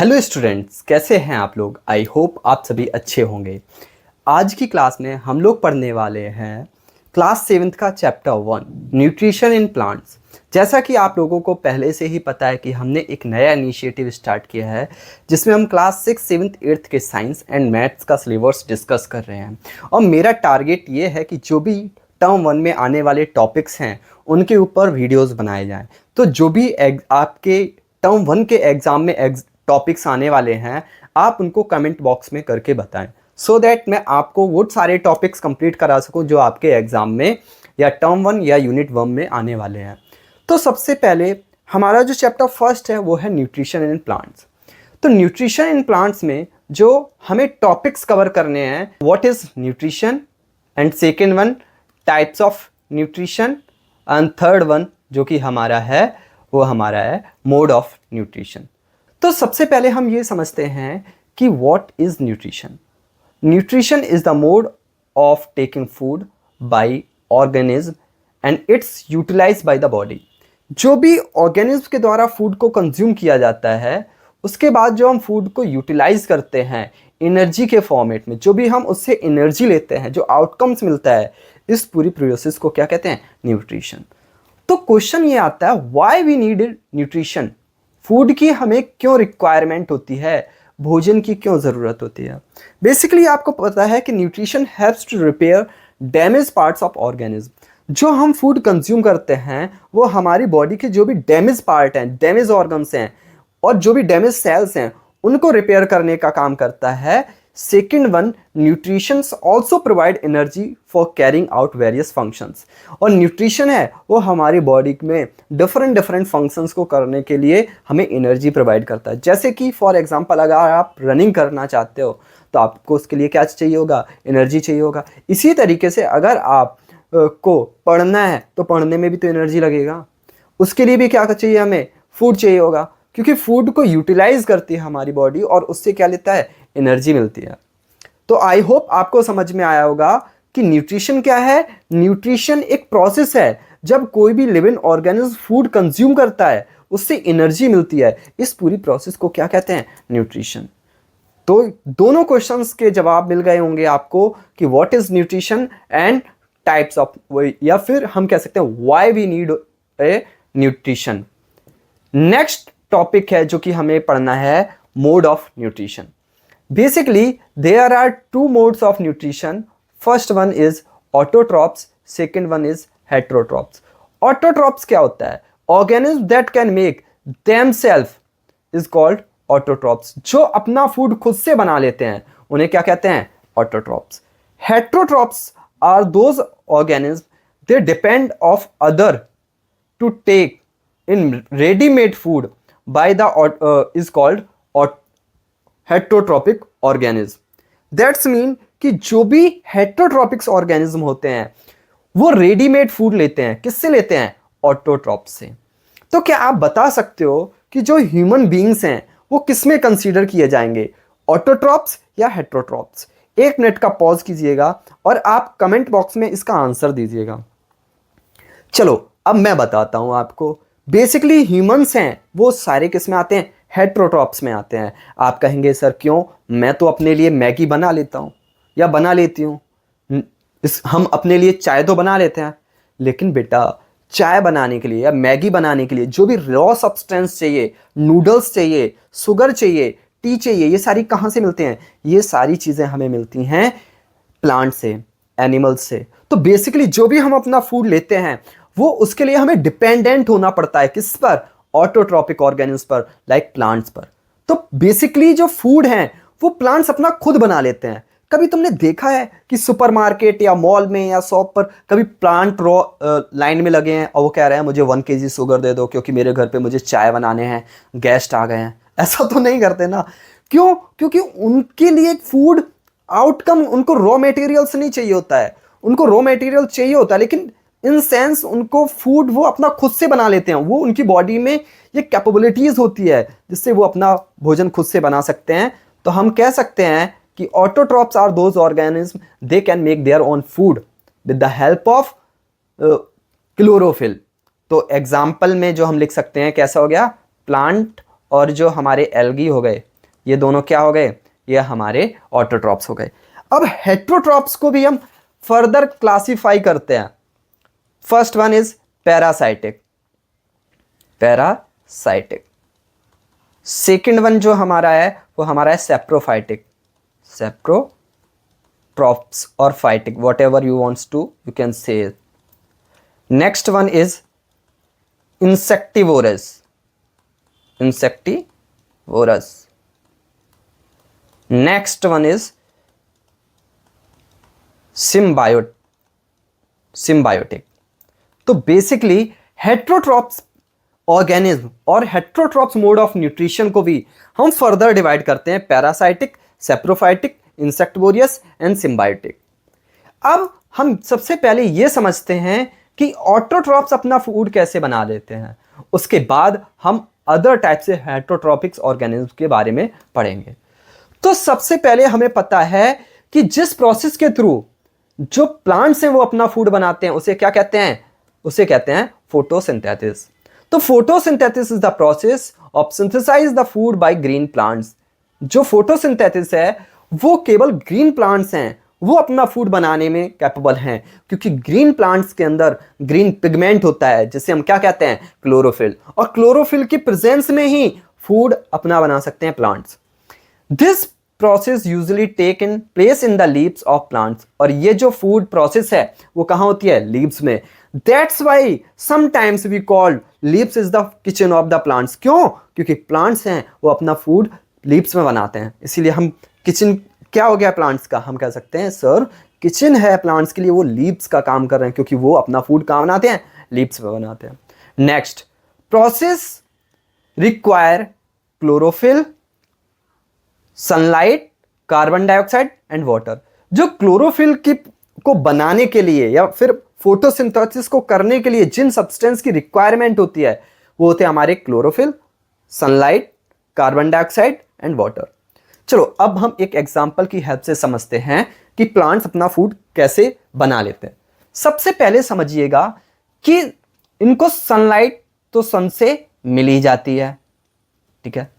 Hello students, कैसे हैं आप लोग। आई होप आप सभी अच्छे होंगे। आज की क्लास में हम लोग पढ़ने वाले हैं क्लास 7th का चैप्टर 1 न्यूट्रिशन इन प्लांट्स। जैसा कि आप लोगों को पहले से ही पता है कि हमने एक नया इनिशिएटिव स्टार्ट किया है जिसमें हम क्लास 6, 7th, 8th के साइंस एंड मैथ्स का सिलेबस डिस्कस कर रहे हैं। और मेरा टारगेट ये है कि जो भी टर्म 1 में आने वाले टॉपिक्स हैं उनके ऊपर वीडियोज़ बनाए जाएँ। तो जो भी आपके टर्म 1 के एग्ज़ाम में टॉपिक्स आने वाले हैं आप उनको कमेंट बॉक्स में करके बताएं, सो दैट मैं आपको वो सारे टॉपिक्स कंप्लीट करा सकूं जो आपके एग्जाम में या टर्म 1 या यूनिट 1 में आने वाले हैं। तो सबसे पहले हमारा जो चैप्टर फर्स्ट है वो है न्यूट्रिशन इन प्लांट्स। तो न्यूट्रिशन इन प्लांट्स में जो हमें टॉपिक्स कवर करने हैं, what is nutrition, and second one types of nutrition, and third one जो कि हमारा है वो हमारा है मोड ऑफ न्यूट्रिशन। तो सबसे पहले हम ये समझते हैं कि what is nutrition. Nutrition is the mode of taking food by organism and it's utilized by the body. जो भी ऑर्गेनिज्म के द्वारा फूड को कंज्यूम किया जाता है उसके बाद जो हम फूड को यूटिलाइज करते हैं एनर्जी के फॉर्मेट में, जो भी हम उससे एनर्जी लेते हैं, जो आउटकम्स मिलता है, इस पूरी प्रोसेस को क्या कहते हैं? न्यूट्रिशन। तो क्वेश्चन ये आता है why we need nutrition. Food की हमें क्यों रिक्वायरमेंट होती है, भोजन की क्यों ज़रूरत होती है। बेसिकली आपको पता है कि nutrition helps to repair damage parts of organism. जो हम फूड कंज्यूम करते हैं वो हमारी बॉडी के जो भी डैमेज पार्ट हैं, डैमेज ऑर्गन्स हैं और जो भी डैमेज सेल्स हैं उनको रिपेयर करने का काम करता है। Second one, nutrition also provide energy for carrying out various functions. और न्यूट्रिशन है वो हमारी बॉडी में डिफरेंट फंक्शंस को करने के लिए हमें एनर्जी प्रोवाइड करता है। जैसे कि फॉर एग्जांपल अगर आप रनिंग करना चाहते हो तो आपको उसके लिए क्या चाहिए होगा? एनर्जी चाहिए होगा। इसी तरीके से अगर आप को पढ़ना है तो पढ़ने में भी तो एनर्जी लगेगा, उसके लिए भी क्या चाहिए? हमें फूड चाहिए होगा, क्योंकि फूड को यूटिलाइज करती है हमारी बॉडी और उससे क्या लेता है? एनर्जी मिलती है। तो आई होप आपको समझ में आया होगा कि न्यूट्रिशन क्या है। न्यूट्रिशन एक प्रोसेस है, जब कोई भी लिविंग ऑर्गेनिज्म फूड कंज्यूम करता है उससे एनर्जी मिलती है। इस पूरी प्रोसेस को क्या कहते हैं? न्यूट्रिशन। तो दोनों क्वेश्चंस के जवाब मिल गए होंगे आपको कि what is nutrition and types of, या फिर हम कह सकते हैं why we need a nutrition. Next topic है जो कि हमें पढ़ना है mode of nutrition. Basically, there are two modes of nutrition. First one is autotrophs, second one is heterotrophs. Autotrophs क्या होता है? Organisms that can make themselves is called autotrophs. जो अपना फूड खुद से बना लेते हैं उन्हें क्या कहते हैं? Autotrophs. Heterotrophs are those organisms they depend of other to take in ready-made food by the is called heterotrophic organism. That's mean कि जो भी हेट्रोट्रॉपिक ऑर्गेनिज्म होते हैं वो रेडीमेड फूड लेते हैं। किससे लेते हैं? ऑटोट्रॉप्स से। तो क्या आप बता सकते हो कि जो ह्यूमन बीइंग्स हैं वो किसमें कंसीडर किए जाएंगे? ऑटोट्रॉप्स या हेट्रोट्रॉप्स? 1 मिनट का पॉज कीजिएगा और आप कमेंट बॉक्स में इसका आंसर दीजिएगा। चलो अब मैं बताता हूं आपको। बेसिकली ह्यूमंस हैं वो सारे किस में आते हैं? हेट्रोट्रॉप्स में आते हैं। आप कहेंगे सर क्यों? मैं तो अपने लिए मैगी बना लेता हूँ या बना लेती हूँ, हम अपने लिए चाय तो बना लेते हैं। लेकिन बेटा चाय बनाने के लिए या मैगी बनाने के लिए जो भी रॉ सब्सटेंस चाहिए, नूडल्स चाहिए, शुगर चाहिए, टी चाहिए, ये सारी कहाँ से मिलते हैं? ये सारी चीज़ें हमें मिलती हैं प्लांट से, एनिमल्स से। तो बेसिकली जो भी हम अपना फूड लेते हैं वो उसके लिए हमें डिपेंडेंट होना पड़ता है। किस पर? ऑटोट्रॉपिक ऑर्गेनिज्म पर, लाइक प्लांट्स पर। तो बेसिकली जो फूड है वो प्लांट्स अपना खुद बना लेते हैं। कभी तुमने देखा है कि सुपरमार्केट या मॉल में या शॉप पर कभी प्लांट रॉ लाइन में लगे हैं और वो कह रहे हैं मुझे 1 kg शुगर दे दो क्योंकि मेरे घर पे मुझे चाय बनाने हैं, गेस्ट आ गए हैं? ऐसा तो नहीं करते ना। क्यों? क्योंकि उनके लिए फूड आउटकम, उनको रॉ मटेरियल्स नहीं चाहिए होता है, उनको रॉ मटेरियल चाहिए होता है लेकिन इन सेंस उनको फूड वो अपना खुद से बना लेते हैं। वो उनकी बॉडी में ये कैपेबिलिटीज होती है जिससे वो अपना भोजन खुद से बना सकते हैं। तो हम कह सकते हैं कि autotrophs are those organism they can make their own food with the help of chlorophyll. तो एग्जाम्पल में जो हम लिख सकते हैं कैसा हो गया? प्लांट और जो हमारे एल्गी हो गए, ये दोनों क्या हो गए, ये हमारे ऑटोट्रॉप्स हो गए। अब हेट्रोट्रॉप्स को भी हम फर्दर क्लासिफाई करते हैं। First one is parasitic, parasitic. Second one जो हमारा है वो हमारा है सेप्रोफाइटिक, सेप्रोट्रॉप्स और phytic, whatever you wants to you can say. Next one is insectivorous, insectivorous. Next one is symbiotic. तो बेसिकली हेट्रोट्रॉप्स ऑर्गेनिज्म और हेट्रोट्रॉप्स मोड ऑफ न्यूट्रिशन को भी हम फर्दर डिवाइड करते हैं, parasitic, saprophytic, insectivorous and symbiotic. अब हम सबसे पहले यह समझते हैं कि ऑटोट्रॉप्स अपना फूड कैसे बना लेते हैं, उसके बाद हम अदर टाइप से हेट्रोट्रॉपिक्स ऑर्गेनिज्म के बारे में पढ़ेंगे। तो सबसे पहले हमें पता है कि जिस प्रोसेस के थ्रू जो प्लांट्स हैं वो अपना फूड बनाते हैं उसे क्या कहते हैं, उसे कहते हैं फोटोसिंथेसिस। तो photosynthesis is the process of synthesise the food by green plants. जो फोटोसिंथेसिस है वो केवल ग्रीन प्लांट्स हैं वो अपना फूड बनाने में कैपेबल हैं, क्योंकि ग्रीन प्लांट्स के अंदर ग्रीन पिगमेंट होता है जिसे हम क्या कहते हैं, क्लोरोफिल, और क्लोरोफिल की प्रेजेंस में ही फूड अपना बना सकते हैं plants. This process usually take in place in the leaves of plants, और ये जो फूड प्रोसेस है वो कहाँ होती है, लीव्स में। That's why sometimes we called leaves is the kitchen of the plants. क्यों, क्योंकि प्लांट्स हैं वो अपना फूड लीव्स में बनाते हैं, इसीलिए हम किचन क्या हो गया प्लांट्स का, हम कह सकते हैं सर किचन है प्लांट्स के लिए, वो लीव्स का काम कर रहे हैं क्योंकि वो अपना फूड कहाँ बनाते हैं, लीव्स में बनाते हैं। Next process require chlorophyll, sunlight, carbon dioxide and water. जो क्लोरोफिल को बनाने के लिए या फिर फोटोसिंथेसिस को करने के लिए जिन सब्सटेंस की रिक्वायरमेंट होती है वो होते हैं हमारे chlorophyll, sunlight, carbon dioxide and water. चलो अब हम एक एग्जांपल की हेल्प से समझते हैं कि प्लांट्स अपना फूड कैसे बना लेते हैं। सबसे पहले समझिएगा कि इनको सनलाइट तो सन से मिल ही जाती है, ठीक है।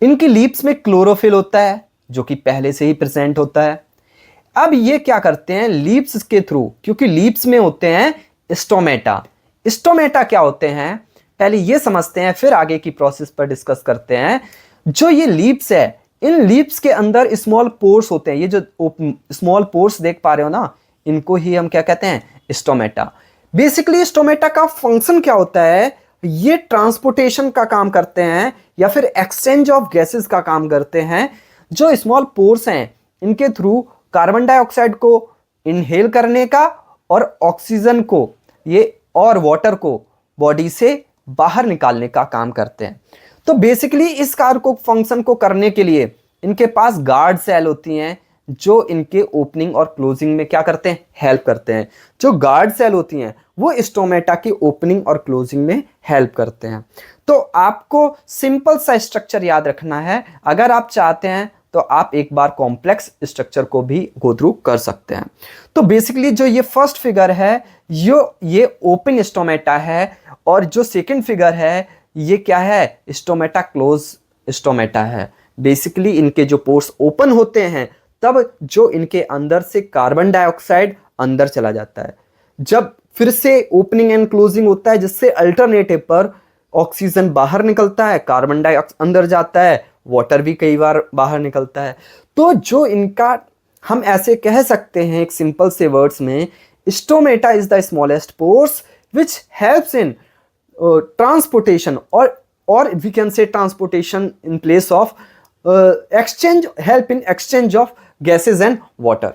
इनकी लीव्स में क्लोरोफिल होता है जो कि पहले से ही प्रेजेंट होता है। अब ये क्या करते हैं लीव्स के थ्रू, क्योंकि लीव्स में होते हैं स्टोमेटा। स्टोमेटा क्या होते हैं पहले ये समझते हैं, फिर आगे की प्रोसेस पर डिस्कस करते हैं। जो ये लीव्स है इन लीव्स के अंदर स्मॉल पोर्स होते हैं, ये जो स्मॉल पोर्स देख पा रहे हो ना, इनको ही हम क्या कहते हैं, स्टोमेटा। बेसिकली स्टोमेटा का फंक्शन क्या होता है, ये ट्रांसपोर्टेशन का काम करते हैं या फिर एक्सचेंज ऑफ गैसेस का काम करते हैं। जो स्मॉल पोर्स हैं इनके थ्रू कार्बन डाइऑक्साइड को इनहेल करने का और ऑक्सीजन को ये और वाटर को बॉडी से बाहर निकालने का काम करते हैं। तो बेसिकली इस कार्य को फंक्शन को करने के लिए इनके पास गार्ड सेल होती हैं जो इनके ओपनिंग और क्लोजिंग में क्या करते हैं, हेल्प करते हैं। जो गार्ड सेल होती हैं वो स्टोमेटा की ओपनिंग और क्लोजिंग में हेल्प करते हैं। तो आपको सिंपल सा स्ट्रक्चर याद रखना है, अगर आप चाहते हैं तो आप एक बार कॉम्प्लेक्स स्ट्रक्चर को भी गो थ्रू कर सकते हैं। तो बेसिकली जो ये फर्स्ट फिगर है ये ओपन स्टोमेटा है, और जो सेकंड फिगर है ये क्या है, स्टोमेटा क्लोज स्टोमेटा है। बेसिकली इनके जो पोर्स ओपन होते हैं तब जो इनके अंदर से कार्बन डाइऑक्साइड अंदर चला जाता है, जब फिर से ओपनिंग एंड क्लोजिंग होता है जिससे अल्टरनेटिव पर ऑक्सीजन बाहर निकलता है, कार्बन डाइऑक्साइड अंदर जाता है, वाटर भी कई बार बाहर निकलता है। तो जो इनका हम ऐसे कह सकते हैं एक सिंपल से वर्ड्स में, stomata is the smallest pores which helps in transportation और we can say transportation in place of exchange, help in exchange of gases and water.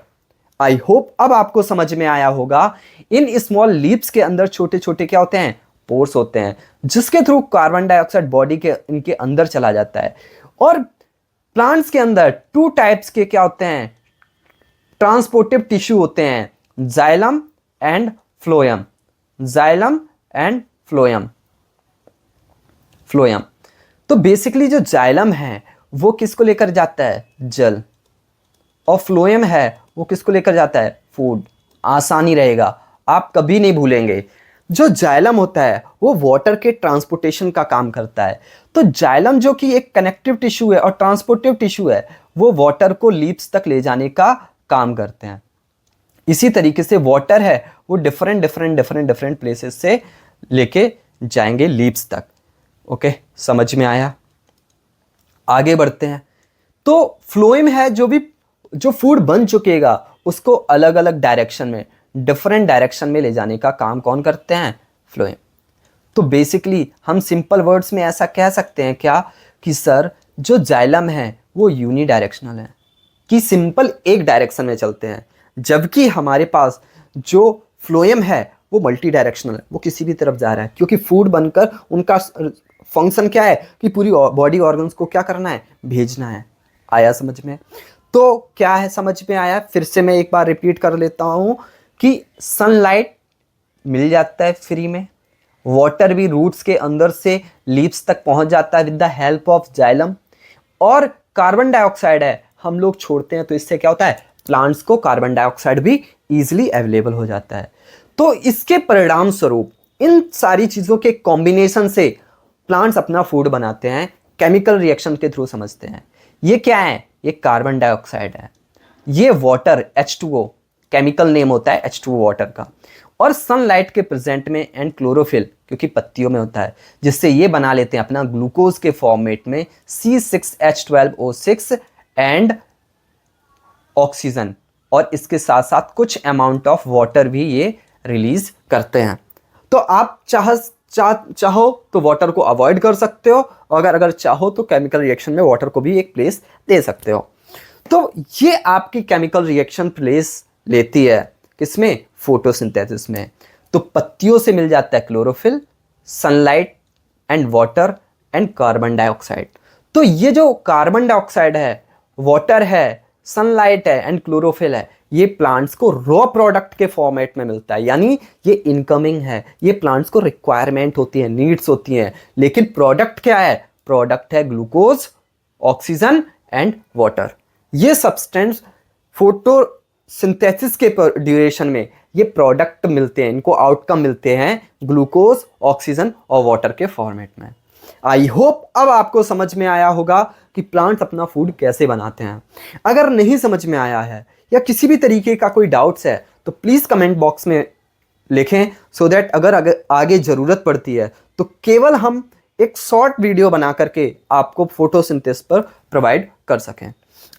I hope अब आपको समझ में आया होगा। इन स्मॉल लीव्स के अंदर छोटे छोटे क्या होते हैं, पोर्स होते हैं जिसके थ्रू कार्बन डाइऑक्साइड बॉडी के इनके अंदर चला जाता है। और प्लांट्स के अंदर टू टाइप्स के क्या होते हैं, ट्रांसपोर्टिव टिश्यू होते हैं, xylem and phloem, xylem and phloem. तो बेसिकली जो जाइलम है वो किसको लेकर जाता है, जल, और फ्लोएम है वो किसको लेकर जाता है, फूड। आसानी रहेगा, आप कभी नहीं भूलेंगे। जो जाइलम होता है वो वाटर के ट्रांसपोर्टेशन का काम करता है। तो जाइलम जो कि एक कनेक्टिव टिश्यू है और ट्रांसपोर्टिव टिश्यू है, वो वाटर को लीव्स तक ले जाने का काम करते हैं। इसी तरीके से वाटर है वो डिफरेंट प्लेसेस से लेके जाएंगे लीव्स तक। ओके, समझ में आया? आगे बढ़ते हैं। तो फ्लोएम है जो फूड बन चुकेगा उसको अलग अलग डायरेक्शन में, डिफरेंट डायरेक्शन में ले जाने का काम कौन करते हैं? फ्लोएम। तो बेसिकली हम सिंपल वर्ड्स में ऐसा कह सकते हैं क्या कि सर जो जाइलम है वो यूनी डायरेक्शनल है, कि सिंपल एक डायरेक्शन में चलते हैं, जबकि हमारे पास जो फ्लोएम है वो मल्टी डायरेक्शनल है, वो किसी भी तरफ जा रहा है, क्योंकि फूड बनकर उनका फंक्शन क्या है कि पूरी बॉडी ऑर्गन्स को क्या करना है? भेजना है। आया समझ में? तो क्या है समझ में आया? फिर से मैं एक बार रिपीट कर लेता हूं कि सनलाइट मिल जाता है फ्री में, वाटर भी रूट्स के अंदर से लीव्स तक पहुंच जाता है with the help of xylem, और कार्बन डाइऑक्साइड है हम लोग छोड़ते हैं तो इससे क्या होता है? प्लांट्स को कार्बन डाइऑक्साइड भी इजीली अवेलेबल हो जाता है। तो इसके परिणाम स्वरूप इन सारी चीजों के कॉम्बिनेशन से प्लांट्स अपना फूड बनाते हैं, केमिकल रिएक्शन के थ्रू समझते हैं। ये क्या है? ये कार्बन डाइऑक्साइड है, ये वाटर H2O, केमिकल नेम होता है H2O वाटर का, और सनलाइट के प्रेजेंट में एंड क्लोरोफिल, क्योंकि पत्तियों में होता है, जिससे ये बना लेते हैं अपना ग्लूकोज के फॉर्मेट में C6H12O6 एंड ऑक्सीजन, और इसके साथ साथ कुछ अमाउंट ऑफ वाटर भी ये रिलीज करते हैं। तो आप चाहो तो वाटर को अवॉइड कर सकते हो, और अगर चाहो तो केमिकल रिएक्शन में वाटर को भी एक प्लेस दे सकते हो। तो ये आपकी केमिकल रिएक्शन प्लेस लेती है किसमें? फोटोसिंथेसिस में। तो पत्तियों से मिल जाता है chlorophyll, sunlight and water and carbon dioxide. तो ये जो कार्बन डाइऑक्साइड है, वाटर है, सनलाइट है एंड क्लोरोफिल है, ये प्लांट्स को रॉ प्रोडक्ट के फॉर्मेट में मिलता है, यानी ये इनकमिंग है, ये प्लांट्स को रिक्वायरमेंट होती है, नीड्स होती हैं, लेकिन प्रोडक्ट क्या है? प्रोडक्ट है ग्लूकोज, ऑक्सीजन एंड वाटर। ये सब्सटेंस फोटोसिंथेसिस के ड्यूरेशन में ये प्रोडक्ट मिलते हैं, इनको आउटकम मिलते हैं ग्लूकोज, ऑक्सीजन और वाटर के फॉर्मेट में। आई होप अब आपको समझ में आया होगा कि प्लांट्स अपना फूड कैसे बनाते हैं। अगर नहीं समझ में आया है या किसी भी तरीके का कोई डाउट्स है तो प्लीज़ कमेंट बॉक्स में लिखें, सो दैट अगर आगे ज़रूरत पड़ती है तो केवल हम एक शॉर्ट वीडियो बना करके आपको फोटोसिंथेसिस पर प्रोवाइड कर सकें।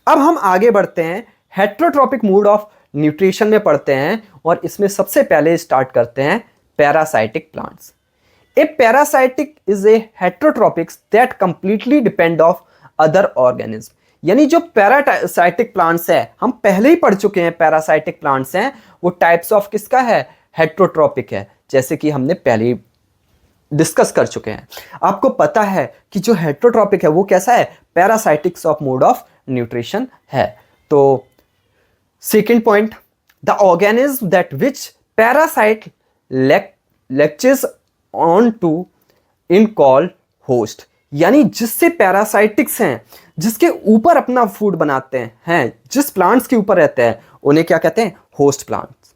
अब हम आगे बढ़ते हैं, हेट्रोट्रॉपिक मोड ऑफ न्यूट्रिशन में पढ़ते हैं, और इसमें सबसे पहले स्टार्ट करते हैं parasitic plants. A parasitic is a heterotropics that completely depend of other organism। यानी जो पैरासाइटिक प्लांट्स है, हम पहले ही पढ़ चुके हैं, पैरासाइटिक प्लांट्स हैं वो टाइप्स ऑफ किसका है? हेट्रोट्रॉपिक है, जैसे कि हमने पहले ही डिस्कस कर चुके हैं। आपको पता है कि जो हेट्रोट्रॉपिक है वो कैसा है? Parasitics of mode of nutrition है। तो second point, the organism that which parasite latches on to in called host, यानी जिससे पैरासाइटिक्स हैं, जिसके ऊपर अपना फूड बनाते हैं, जिस प्लांट्स के ऊपर रहते हैं, उन्हें क्या कहते हैं? Host plants.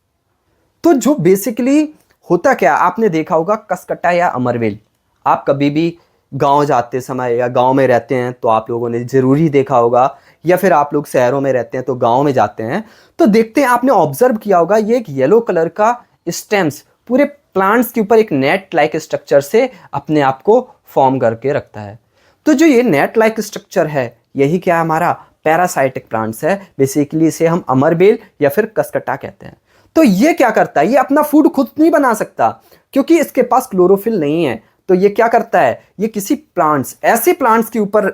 तो जो बेसिकली होता क्या, आपने देखा होगा कसकट्टा या अमरवेल, आप कभी भी गांव जाते समय या गांव में रहते हैं तो आप लोगों ने जरूर ही देखा होगा, या फिर आप लोग शहरों में रहते हैं तो गांव में जाते हैं तो देखते हैं, आपने ऑब्जर्व किया होगा, ये एक येलो कलर का स्टेम्स पूरे प्लांट्स के ऊपर एक नेट लाइक स्ट्रक्चर से अपने आप को फॉर्म करके रखता है। तो जो ये नेट लाइक स्ट्रक्चर है, यही क्या है? हमारा पैरासाइटिक प्लांट्स है। बेसिकली इसे हम अमरबेल या फिर कसकट्टा कहते हैं। तो ये क्या करता है? ये अपना फूड खुद नहीं बना सकता, क्योंकि इसके पास क्लोरोफिल नहीं है। तो ये क्या करता है? ये किसी प्लांट्स, ऐसे प्लांट्स के ऊपर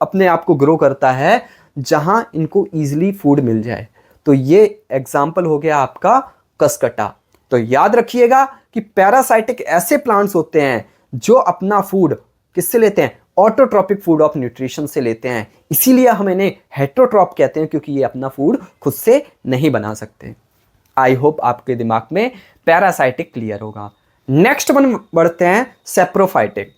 अपने आप को ग्रो करता है जहां इनको इजीली फूड मिल जाए। तो ये एग्जाम्पल हो गया आपका कसकट्टा। तो याद रखिएगा कि पैरासाइटिक ऐसे प्लांट्स होते हैं जो अपना फूड किससे लेते हैं? ऑटोट्रॉपिक फूड ऑफ न्यूट्रिशन से लेते हैं। इसीलिए हम इन्हें हेट्रोट्रॉप कहते हैं, क्योंकि ये अपना फूड खुद से नहीं बना सकते। आई होप आपके दिमाग में पैरासाइटिक क्लियर होगा। नेक्स्ट वन बढ़ते हैं saprophytic.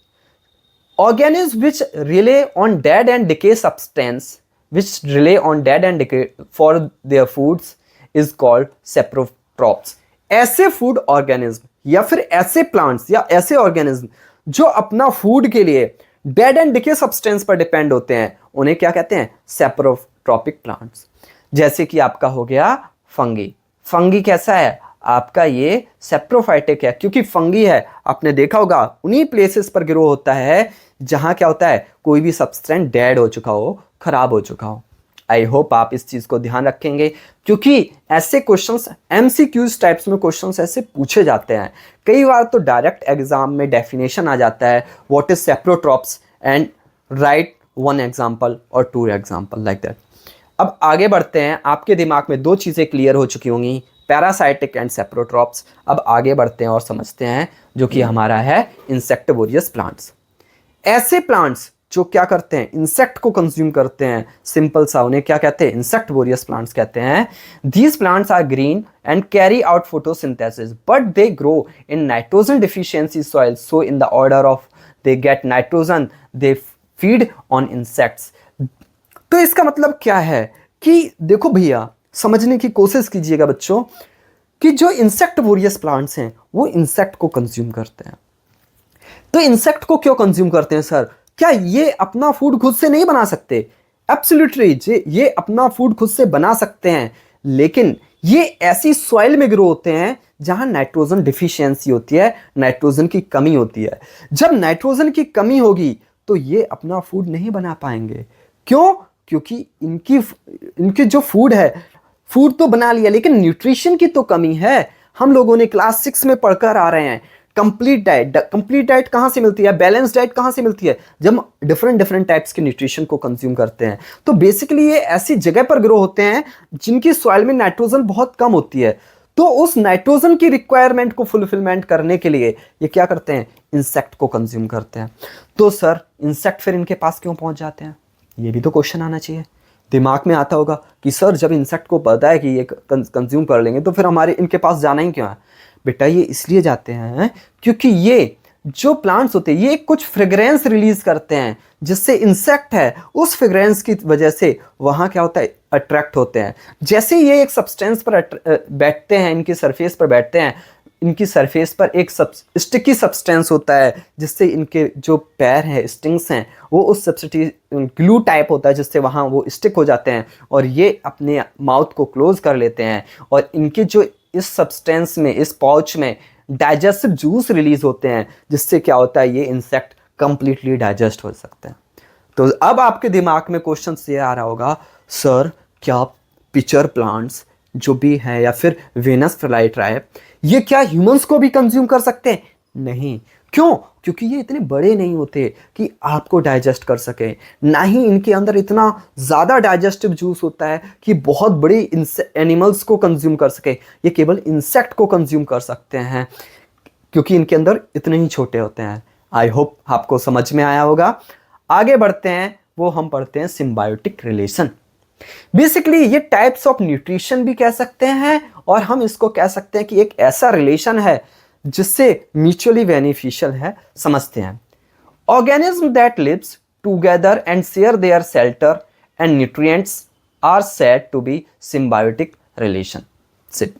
Organism which relay on dead and decay substance which relay on dead and decay for their foods is called saprotrophs. ऐसे फूड ऑर्गेनिज्म या फिर ऐसे प्लांट्स या ऐसे ऑर्गेनिज्म जो अपना फूड के लिए डेड एंड डिके सब्सटेंस पर डिपेंड होते हैं, उन्हें क्या कहते हैं? Saprotrophic plants. जैसे कि आपका हो गया फंगी। फंगी कैसा है आपका? ये सेप्रोफाइटिक है, क्योंकि फंगी है, आपने देखा होगा उन्हीं प्लेसेस पर ग्रो होता है जहां क्या होता है, कोई भी सब्सटेंस डेड हो चुका हो, खराब हो चुका हो। आई होप आप इस चीज को ध्यान रखेंगे, क्योंकि ऐसे क्वेश्चंस एमसीक्यूज टाइप्स में क्वेश्चंस ऐसे पूछे जाते हैं। कई बार तो डायरेक्ट एग्जाम में डेफिनेशन आ जाता है, what is saprotrophs and right one example और टू एग्जांपल लाइक दैट। अब आगे बढ़ते हैं, आपके दिमाग में दो चीजें क्लियर हो चुकी होंगी, पैरासाइटिक एंड सेप्रोट्रॉप्स। अब आगे बढ़ते हैं और समझते हैं जो कि हमारा है इंसेक्टिवोरियस प्लांट्स। ऐसे प्लांट्स जो क्या करते हैं, इंसेक्ट को कंज्यूम करते हैं, सिंपल सा उन्हें क्या कहते हैं? इंसेक्टिवोरियस प्लांट्स कहते हैं। These plants are green and carry out photosynthesis but they grow in nitrogen deficiency soil, so in the order of they get nitrogen they feed on insects. तो इसका मतलब क्या है कि देखो भैया, समझने की कोशिश कीजिएगा बच्चों, कि जो इंसेक्टिवोरियस प्लांट्स हैं वो इंसेक्ट को कंज्यूम करते हैं। तो इंसेक्ट को क्यों कंज्यूम करते हैं सर? क्या ये अपना फूड खुद से नहीं बना सकते? एब्सोल्युटली, ये अपना फूड खुद से बना सकते हैं, लेकिन ये ऐसी सॉइल में ग्रो होते हैं जहां नाइट्रोजन डिफिशियंसी होती है, नाइट्रोजन की कमी होती है। जब नाइट्रोजन की कमी होगी तो ये अपना फूड नहीं बना पाएंगे। क्यों? क्योंकि इनकी जो फूड है, फूड तो बना लिया लेकिन न्यूट्रिशन की तो कमी है। हम लोगों ने क्लास 6 में पढ़कर आ रहे हैं कंप्लीट डाइट कहां से मिलती है, बैलेंस डाइट कहां से मिलती है? जब डिफरेंट टाइप्स के न्यूट्रिशन को कंज्यूम करते हैं। तो बेसिकली ये ऐसी जगह पर ग्रो होते हैं जिनकी सॉइल में नाइट्रोजन बहुत कम होती है। तो उस नाइट्रोजन की रिक्वायरमेंट को फुलफिलमेंट करने के लिए ये क्या करते हैं? इंसेक्ट को कंज्यूम करते हैं। तो सर इंसेक्ट फिर इनके पास क्यों पहुंच जाते हैं? ये भी तो क्वेश्चन आना चाहिए। दिमाग में आता होगा कि सर जब इंसेक्ट को पता है कि ये कंज्यूम कर लेंगे तो फिर हमारे इनके पास जाना ही क्यों है? बेटा ये इसलिए जाते हैं क्योंकि ये जो प्लांट्स होते हैं ये कुछ फ्रेग्रेंस रिलीज करते हैं, जिससे इंसेक्ट है उस फ्रेग्रेंस की वजह से वहां क्या होता है? अट्रैक्ट होते हैं। जैसे ये एक सब्सटेंस पर बैठते हैं, इनकी सरफेस पर बैठते हैं, इनकी सरफेस पर एक स्टिकी सब्सटेंस होता है जिससे इनके जो पैर हैं, स्टिंग्स हैं, वो उस ग्लू टाइप होता है जिससे वहाँ वो स्टिक हो जाते हैं और ये अपने माउथ को क्लोज कर लेते हैं। और इनके जो इस सब्सटेंस में, इस पाउच में डाइजेस्टिव जूस रिलीज होते हैं, जिससे क्या होता है? ये इंसेक्ट कंप्लीटली डाइजेस्ट हो सकते हैं। तो अब आपके दिमाग में क्वेश्चन ये आ रहा होगा, सर क्या पिचर प्लांट्स जो भी है या फिर वेनस फ्लाईट्राई, ये क्या ह्यूमंस को भी कंज्यूम कर सकते हैं? नहीं। क्यों? क्योंकि ये इतने बड़े नहीं होते कि आपको डाइजेस्ट कर सके, ना ही इनके अंदर इतना ज़्यादा डाइजेस्टिव जूस होता है कि बहुत बड़ी एनिमल्स को कंज्यूम कर सके। ये केवल इंसेक्ट को कंज्यूम कर सकते हैं क्योंकि इनके अंदर इतने ही छोटे होते हैं। आई होप आपको समझ में आया होगा। आगे बढ़ते हैं, वो हम पढ़ते हैं सिम्बायोटिक रिलेशन। बेसिकली ये टाइप्स ऑफ न्यूट्रिशन भी कह सकते हैं और हम इसको कह सकते हैं कि एक ऐसा रिलेशन है जिससे म्यूचुअली बेनिफिशियल है। समझते हैं, organism that lives together and share their shelter and nutrients are said to be symbiotic relationship.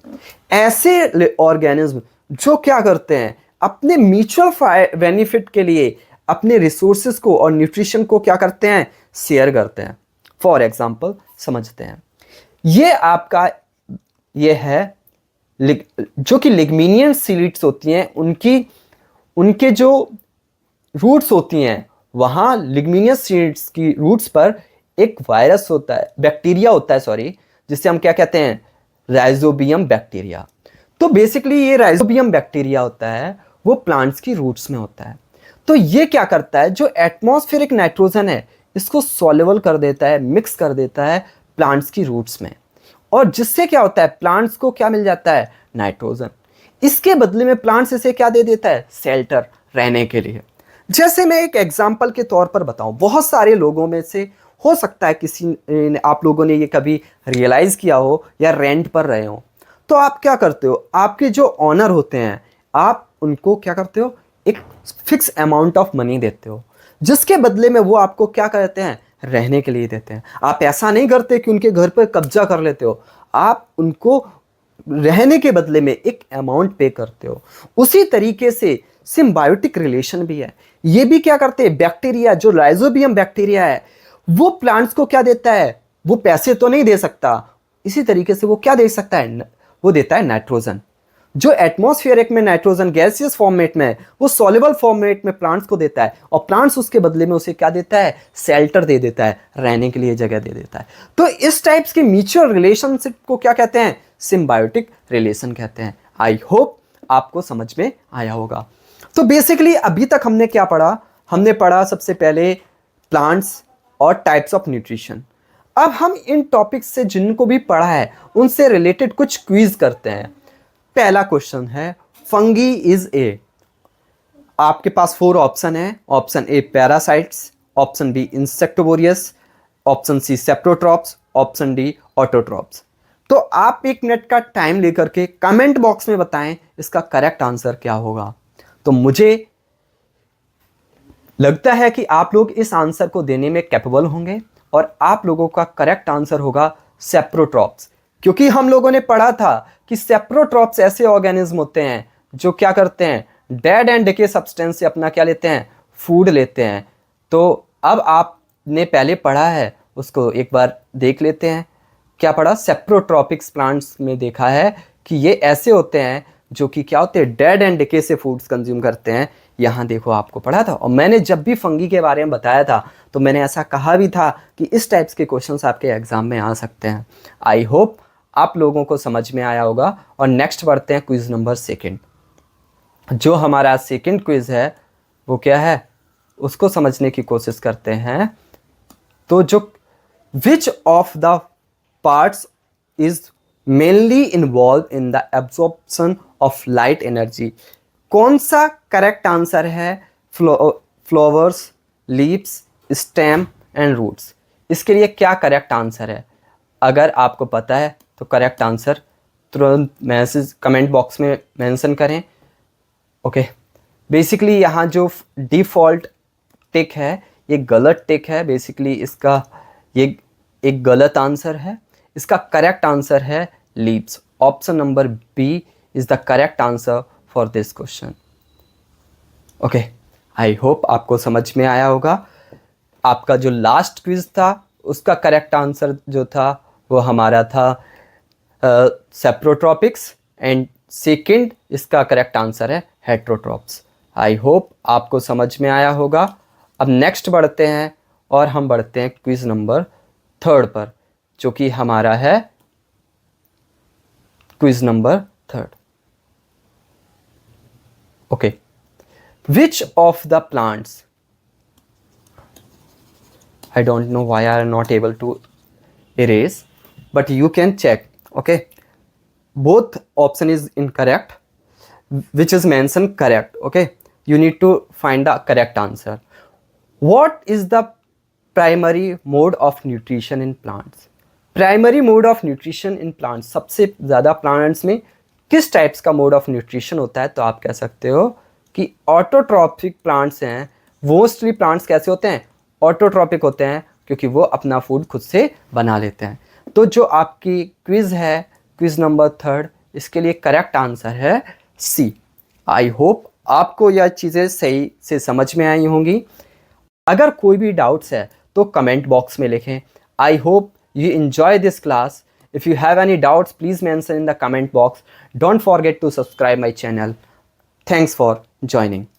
ऐसे ऑर्गेनिज्म जो क्या करते हैं, अपने म्यूचुअल बेनिफिट के लिए अपने रिसोर्सेज को और न्यूट्रिशन को क्या करते हैं? शेयर करते हैं। फॉर एग्जाम्पल समझते हैं, ये आपका ये है जो कि लिग्मिनियन सीड्स होती हैं, उनके जो रूट्स होती हैं, वहाँ लिग्मिनियस सीड्स की रूट्स पर एक वायरस होता है, बैक्टीरिया होता है, सॉरी, जिससे हम क्या कहते हैं? Rhizobium bacteria. तो बेसिकली ये राइजोबियम बैक्टीरिया होता है, वो प्लांट्स की रूट्स में होता है। तो ये क्या करता है? जो एटमॉस्फेरिक नाइट्रोजन है इसको सॉल्युबल कर देता है, मिक्स कर देता है प्लांट्स की रूट्स में, और जिससे क्या होता है? प्लांट्स को क्या मिल जाता है? नाइट्रोजन। इसके बदले में प्लांट्स इसे क्या दे देता है? शेल्टर, रहने के लिए। जैसे मैं एक एग्जांपल के तौर पर बताऊं, बहुत सारे लोगों में से हो सकता है किसी आप लोगों ने ये कभी रियलाइज किया हो या रेंट पर रहे हो, तो आप क्या करते हो? आपके जो ऑनर होते हैं, आप उनको क्या करते हो? एक फिक्स अमाउंट ऑफ मनी देते हो, जिसके बदले में वो आपको क्या करते हैं? रहने के लिए देते हैं। आप ऐसा नहीं करते कि उनके घर पर कब्जा कर लेते हो, आप उनको रहने के बदले में एक अमाउंट पे करते हो। उसी तरीके से सिम्बायोटिक रिलेशन भी है। ये भी क्या करते हैं, बैक्टीरिया जो राइजोबियम बैक्टीरिया है वो प्लांट्स को क्या देता है, वो पैसे तो नहीं दे सकता, इसी तरीके से वो क्या दे सकता है, वो देता है नाइट्रोजन। जो एटमॉस्फेरिक में नाइट्रोजन गैसियस फॉर्मेट में है, वो सॉल्युबल फॉर्मेट में प्लांट्स को देता है, और प्लांट्स उसके बदले में उसे क्या देता है, शेल्टर दे देता है, रहने के लिए जगह दे देता है। तो इस टाइप्स के म्यूचुअल रिलेशनशिप को क्या कहते हैं, सिम्बायोटिक रिलेशन कहते हैं। आई होप आपको समझ में आया होगा। तो बेसिकली अभी तक हमने क्या पढ़ा, हमने पढ़ा सबसे पहले प्लांट्स और टाइप्स ऑफ न्यूट्रिशन। अब हम इन टॉपिक्स से जिनको भी पढ़ा है उनसे रिलेटेड कुछ क्विज करते हैं। पहला क्वेश्चन है, फंगी इज ए, आपके पास 4 ऑप्शन है। Option A parasites, option B insectivorous, option C saprotrophs, option D autotrophs. तो आप 1 मिनट का टाइम लेकर के कमेंट बॉक्स में बताएं इसका करेक्ट आंसर क्या होगा। तो मुझे लगता है कि आप लोग इस आंसर को देने में कैपेबल होंगे, और आप लोगों का करेक्ट आंसर होगा सेप्रोट्रॉप्स। क्योंकि हम लोगों ने पढ़ा था कि सेप्रोट्रॉप्स ऐसे ऑर्गेनिज्म होते हैं जो क्या करते हैं, डेड एंड डिके सब्सटेंस से अपना क्या लेते हैं, फूड लेते हैं। तो अब आपने पहले पढ़ा है उसको एक बार देख लेते हैं। क्या पढ़ा, सेप्रोट्रॉपिक्स प्लांट्स में देखा है कि ये ऐसे होते हैं जो कि क्या होते हैं, डेड एंड डिके से फूड्स कंज्यूम करते हैं। यहाँ देखो आपको पढ़ा था, और मैंने जब भी फंगी के बारे में बताया था तो मैंने ऐसा कहा भी था कि इस टाइप्स के क्वेश्चंस आपके एग्जाम में आ सकते हैं। आई होप आप लोगों को समझ में आया होगा। और नेक्स्ट बढ़ते हैं क्विज नंबर 2। जो हमारा सेकंड क्विज है वो क्या है, उसको समझने की कोशिश करते हैं। तो जो which of the parts is mainly involve in the absorption of light energy, कौन सा करेक्ट आंसर है, flowers, leaves, stem and roots. इसके लिए क्या करेक्ट आंसर है, अगर आपको पता है तो करेक्ट आंसर तुरंत मैसेज कमेंट बॉक्स में मेंशन करें। ओके, बेसिकली यहाँ जो डिफ़ॉल्ट टिक है ये गलत टिक है। बेसिकली इसका ये एक गलत आंसर है। इसका करेक्ट आंसर है leaves. Option number B is the correct answer for this question. Okay, I hope आपको समझ में आया होगा। आपका जो लास्ट क्विज था उसका करेक्ट आंसर जो था वो हमारा था सेप्रोट्रॉपिक्स, एंड सेकंड इसका करेक्ट आंसर है हेट्रोट्रॉप्स। आई होप आपको समझ में आया होगा। अब नेक्स्ट बढ़ते हैं, और हम बढ़ते हैं क्विज नंबर 3 पर, जो कि हमारा है quiz number 3। Okay, which of the plants, I don't know why I am not able to erase, but you can check. Okay, both option is incorrect, which is mentioned correct. Okay, you need to find the correct answer. What is the primary mode of nutrition in plants? Primary mode of nutrition in plants, सबसे ज़्यादा plants में किस types का mode of nutrition होता है? तो आप कह सकते हो कि ऑटोट्रॉपिक प्लांट्स हैं। मोस्टली प्लांट्स कैसे होते हैं, ऑटोट्रॉपिक होते हैं, क्योंकि वो अपना फूड खुद से बना लेते हैं। तो जो आपकी क्विज़ है, क्विज़ नंबर 3, इसके लिए करेक्ट आंसर है सी। आई होप आपको यह चीज़ें सही से समझ में आई होंगी। अगर कोई भी डाउट्स है तो कमेंट बॉक्स में लिखें। I hope you enjoy this class. If you have any doubts, please mention in the comment box. Don't forget to subscribe my channel. Thanks for joining.